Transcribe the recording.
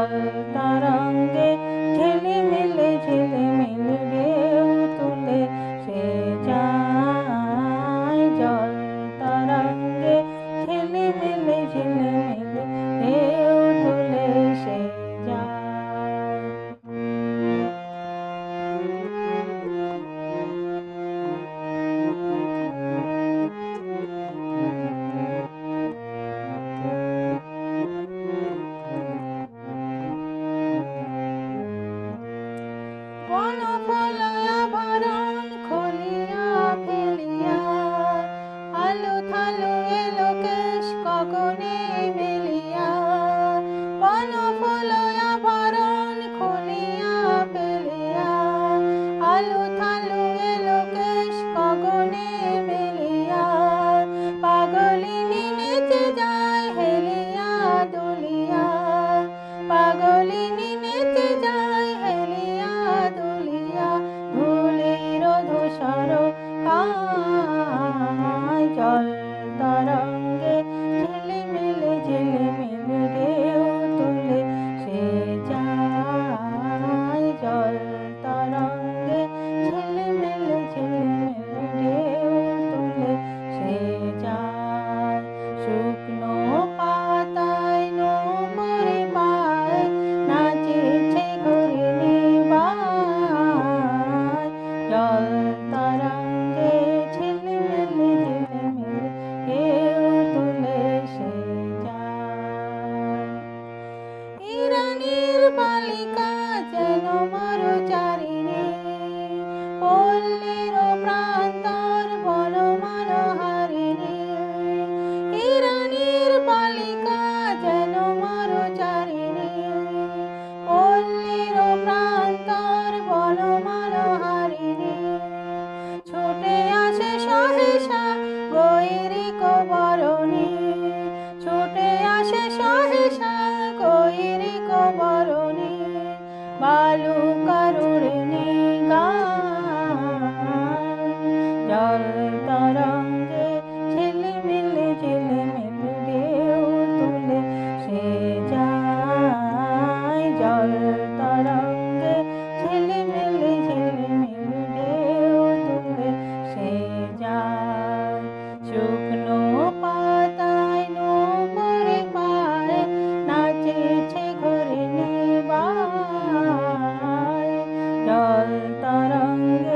জল তরঙ্গে ঝিলিমিলি ঝিলিমিলি ঢেউ তুলে সে যায়। জল তরঙ্গে ঝিলিমিলি ঝিলিমিলি ঢেউ তুলে সে যায়। বনফুল আভরণ খুলিয়া ফেলিয়া আলু থালু এলো কেশ গগনে মেলিয়া। বনফুল আভরণ খুলিয়া ফেলিয়া আলু থালু এলো কেশ গগনে মেলিয়া। পাগলিনী নেচে যায় হেলিয়া দুলিয়া, পাগলিনী নেচে যায় হেলিয়া দুলিয়া। ধুলির ধূসর গায় জল তরঙ্গে ঝিলিমিলি ঝিলিমিলি ঢেউ তুলে সে যায়। জল তরঙ্গে ঝিলিমিলি ঝিলিমিলি ঢেউ তুলে সে যায়। শুকনো পাতায় নূপুর পায় নাচেছে ঘূর্ণি বায়। জল তরঙ্গে ঝিলিমিলি ঝিলিমিলি ঢেউ তুলে সে যায়। ইরানীর বালিকা যেন মরুচারিণী, পল্লীর প্রান্তর বন মনোহারিণী। ইরানীর বালিকা যেন মরুচারিণী, পল্লীর প্রান্তর বন মনোহারিণী। ছুটে আসে সহসা গৈরিক বরণী, ছুটে আসে সহসা গৈরিক বরণী। বালুকারুণী গায় জল তরঙ্গে ঝিলিমিলি ঝিলিমিলি ঢেউ তুলে সে যায়। জল তরঙ্গে ঝিলিমিলি ঝিলিমিলি ঢেউ তুলে সে যায়। শুকনো পাতায় নূপুর পায় নাচেছে ঘূর্ণি বায়। জল তরঙ্গে